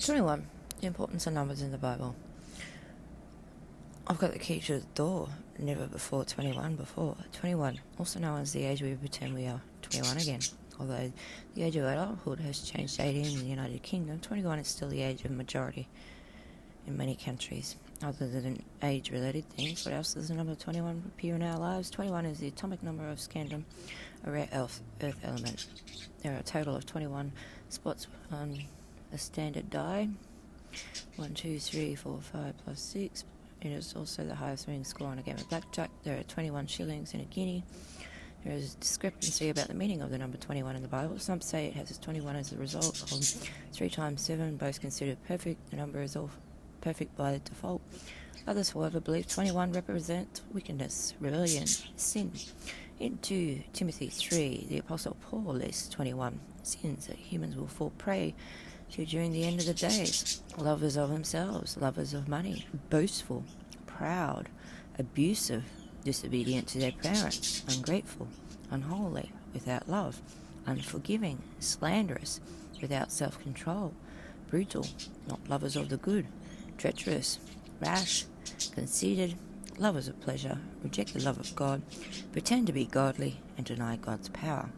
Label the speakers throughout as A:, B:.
A: 21. The importance of numbers in the Bible. I've got the key to the door. Never before 21 before. 21, also known as the age we pretend we are 21 again. Although the age of adulthood has changed 18 in the United Kingdom, 21 is still the age of majority in many countries. Other than age-related things, what else does the number 21 appear in our lives? 21 is the atomic number of scandium, a rare earth element. There are a total of 21 spots on a standard die. 1, 2, 3, 4, 5 plus 6. It is also the highest winning score on a game of blackjack. There are 21 shillings in a guinea. There is discrepancy about the meaning of the number 21 in the Bible. Some say it has 21 as a result of 3 times 7, both considered perfect. The number is all perfect by default. Others, however, believe 21 represents wickedness, rebellion, sin. In 2 Timothy 3, the Apostle Paul lists 21 sins that humans will fall prey to during the end of the days. Lovers of themselves, lovers of money, boastful, proud, abusive, disobedient to their parents, ungrateful, unholy, without love, unforgiving, slanderous, without self-control, brutal, not lovers of the good, treacherous, rash, conceited, lovers of pleasure, reject the love of God, pretend to be godly, and deny God's power.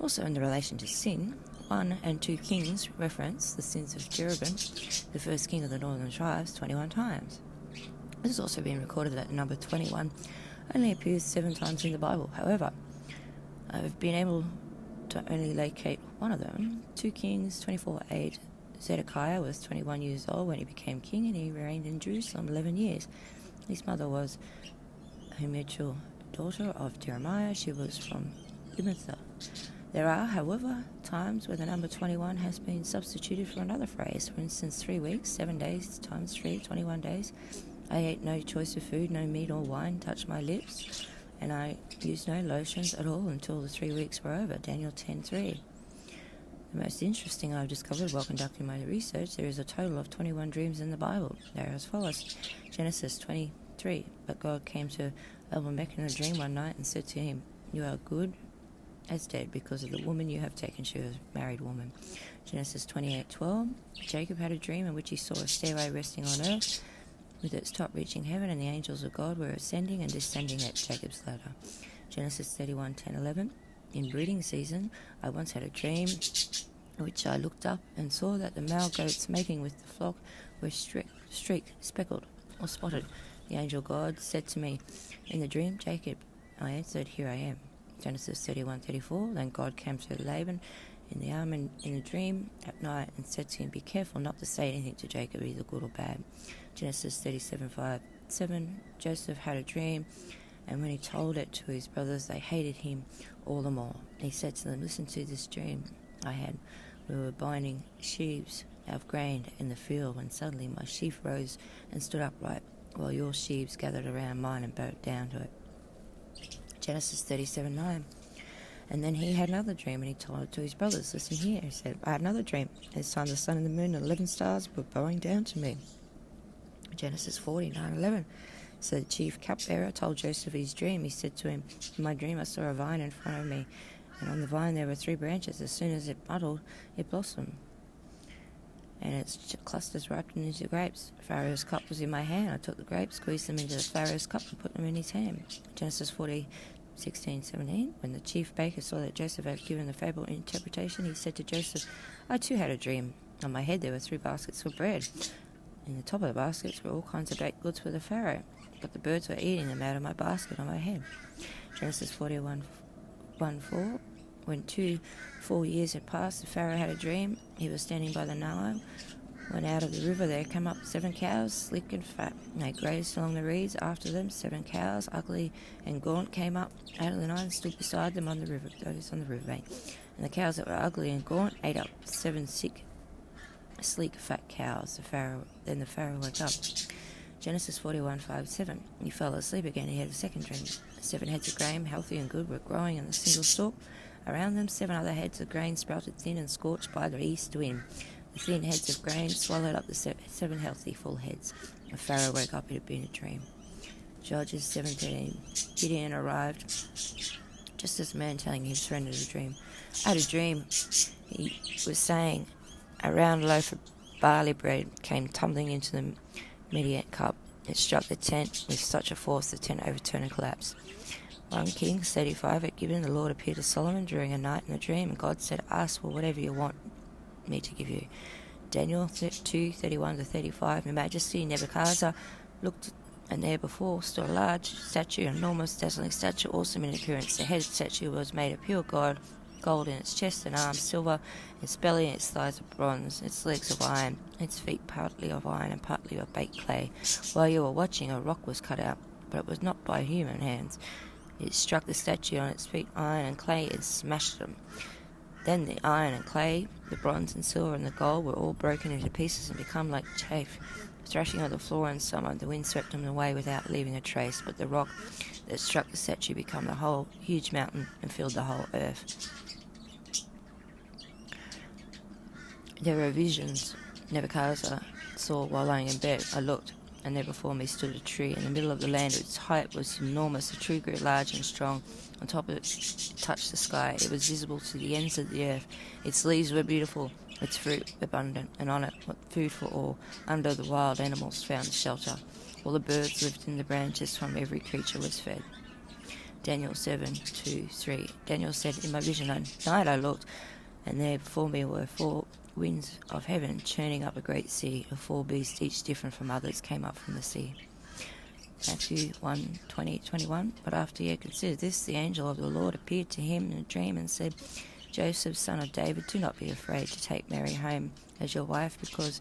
A: Also in the relation to sin, 1 and 2 Kings reference the sins of Jeroboam, the first king of the northern tribes, 21 times. It has also been recorded that the number 21 only appears 7 times in the Bible. However, I've been able to only locate one of them. 2 Kings 24:8. Zedekiah was 21 years old when he became king, and he reigned in Jerusalem 11 years. His mother was Ahimachal, daughter of Jeremiah. She was from Ibnatha. There are, however, times where the number 21 has been substituted for another phrase. For instance, 3 weeks, 7 days times 3, 21 days. I ate no choice of food, no meat or wine touched my lips, and I used no lotions at all until the 3 weeks were over. Daniel 10:3. The most interesting I've discovered while conducting my research, there is a total of 21 dreams in the Bible. They are as follows. Genesis 23. But God came to Abimelech in a dream one night and said to him, "You are good as dead because of the woman you have taken." She was a married woman. Genesis 28:12. Jacob had a dream in which he saw a stairway resting on earth with its top reaching heaven, and the angels of God were ascending and descending at Jacob's ladder. Genesis 31:10-11. In breeding season, I once had a dream in which I looked up and saw that the male goats mating with the flock were streaked, speckled, or spotted. The angel God said to me in the dream, "Jacob." I answered, "Here I am." Genesis 31:34. Then God came to Laban in the arm in the dream at night and said to him, "Be careful not to say anything to Jacob, either good or bad." Genesis 37:5-7. Joseph had a dream, and when he told it to his brothers, they hated him all the more. He said to them, "Listen to this dream I had. We were binding sheaves of grain in the field when suddenly my sheaf rose and stood upright, while your sheaves gathered around mine and bowed down to it." Genesis 37:9. And then he had another dream, and he told it to his brothers. "Listen here," he said, "I had another dream. This time the sun and the moon and 11 stars were bowing down to me." Genesis 40:9-11. So the chief cupbearer told Joseph his dream. He said to him, "In my dream I saw a vine in front of me, and on the vine there were 3 branches. As soon as it budded, it blossomed, and its clusters ripened into grapes. Pharaoh's cup was in my hand. I took the grapes, squeezed them into the Pharaoh's cup, and put them in his hand." Genesis 40:16-17. When the chief baker saw that Joseph had given the fable interpretation, he said to Joseph, "I too had a dream. On my head there were 3 baskets of bread. In the top of the baskets were all kinds of baked goods for the Pharaoh, but the birds were eating them out of my basket on my head." Genesis 41:1-4. When 2 full years had passed, the Pharaoh had a dream. He was standing by the Nile, when out of the river there came up 7 cows, sleek and fat. And they grazed along the reeds. After them 7 cows, ugly and gaunt, came up out of the Nile and stood beside them on the river, those on the riverbank. And the cows that were ugly and gaunt ate up 7 sleek, fat cows. Then the Pharaoh woke up. Genesis 41:5-7. He fell asleep again. He had a second dream. 7 heads of grain, healthy and good, were growing in a single stalk. Around them 7 other heads of grain sprouted thin and scorched by the east wind. The thin heads of grain swallowed up the 7 healthy, full heads. The Pharaoh woke up. It had been a dream. Judges 17. Gideon arrived just as the man telling his friend had a dream. "I had a dream," he was saying. "A round loaf of barley bread came tumbling into the Midian cup. It struck the tent with such a force the tent overturned and collapsed. 1 Kings 35 at Gibeon, the Lord appeared to Solomon during a night in a dream, and God said, "Ask for whatever you want me to give you." Daniel 2:31-35. Your Majesty Nebuchadnezzar looked, and there before stood a large statue, an enormous, dazzling statue, awesome in appearance. The head of the statue was made of pure gold in its chest and arms, silver, its belly and its thighs of bronze, its legs of iron, its feet partly of iron and partly of baked clay. While you were watching, a rock was cut out, but it was not by human hands. It struck the statue on its feet, iron and clay, and smashed them. Then the iron and clay, the bronze and silver and the gold were all broken into pieces and become like chaff, thrashing on the floor in summer. The wind swept them away without leaving a trace, but the rock that struck the statue became the whole huge mountain and filled the whole earth. There were visions Nebuchadnezzar saw while lying in bed. I looked, and there before me stood a tree in the middle of the land. Its height was enormous. The tree grew large and strong. On top of it, it touched the sky. It was visible to the ends of the earth. Its leaves were beautiful, its fruit abundant, and on it was food for all. Under the wild animals found shelter. All the birds lived in the branches. From every creature was fed. Daniel 7:2-3. Daniel said, in my vision at night I looked, and there before me were 4 winds of heaven churning up a great sea. Of 4 beasts, each different from others, came up from the sea. Matthew 1:20-21. But after he had considered this, the angel of the Lord appeared to him in a dream and said, Joseph, son of David, do not be afraid to take Mary home as your wife, because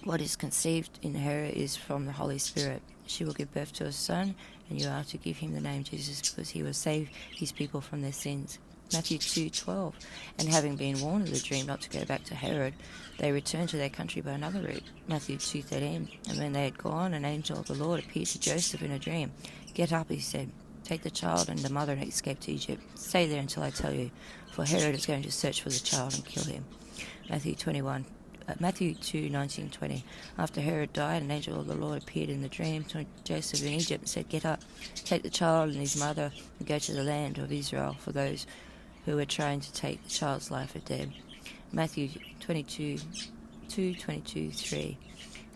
A: what is conceived in her is from the Holy Spirit. She will give birth to a son, and you are to give him the name Jesus, because he will save his people from their sins. Matthew 2:12. And having been warned of the dream not to go back to Herod, they returned to their country by another route. Matthew 2:13. And when they had gone, an angel of the Lord appeared to Joseph in a dream. Get up, he said. Take the child and the mother and escape to Egypt. Stay there until I tell you, for Herod is going to search for the child and kill him. Matthew 2:19-20. After Herod died, an angel of the Lord appeared in the dream to Joseph in Egypt and said, Get up, take the child and his mother and go to the land of Israel, for those who were trying to take the child's life are dead. Matthew 22:3.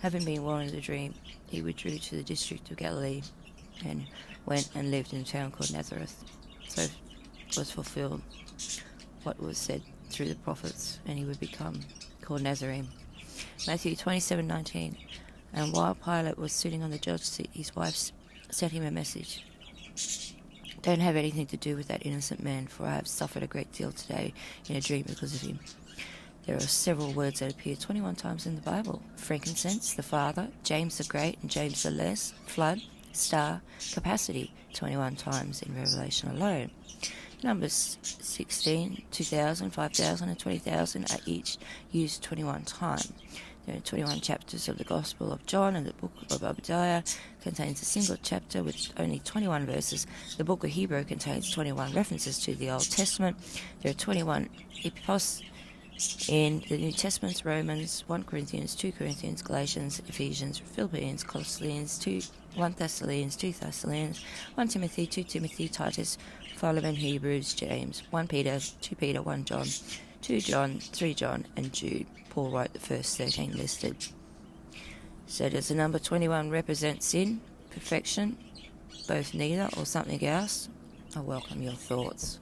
A: Having been warned of the dream, he withdrew to the district of Galilee and went and lived in a town called Nazareth. So was fulfilled what was said through the prophets, and he would become called Nazarene. Matthew 27:19. And while Pilate was sitting on the judge's seat, his wife sent him a message. Don't have anything to do with that innocent man, for I have suffered a great deal today in a dream because of him. There are several words that appear 21 times in the Bible. Frankincense, the Father, James the Great and James the Less, flood, star, capacity, 21 times in Revelation alone. Numbers 16, 2,000, 5,000 and 20,000 are each used 21 times. There are 21 chapters of the Gospel of John, and the book of Obadiah contains a single chapter with only 21 verses. The book of Hebrew contains 21 references to the Old Testament. There are 21 epistles in the New Testament: Romans, 1 Corinthians, 2 Corinthians, Galatians, Ephesians, Philippians, Colossians, 1 Thessalonians, 2 Thessalonians, 1 Timothy, 2 Timothy, Titus, Philemon, Hebrews, James, 1 Peter, 2 Peter, 1 John, 2 John, 3 John, and Jude. Paul wrote the first 13 listed. So does the number 21 represent sin, perfection, both neither, or something else? I welcome your thoughts.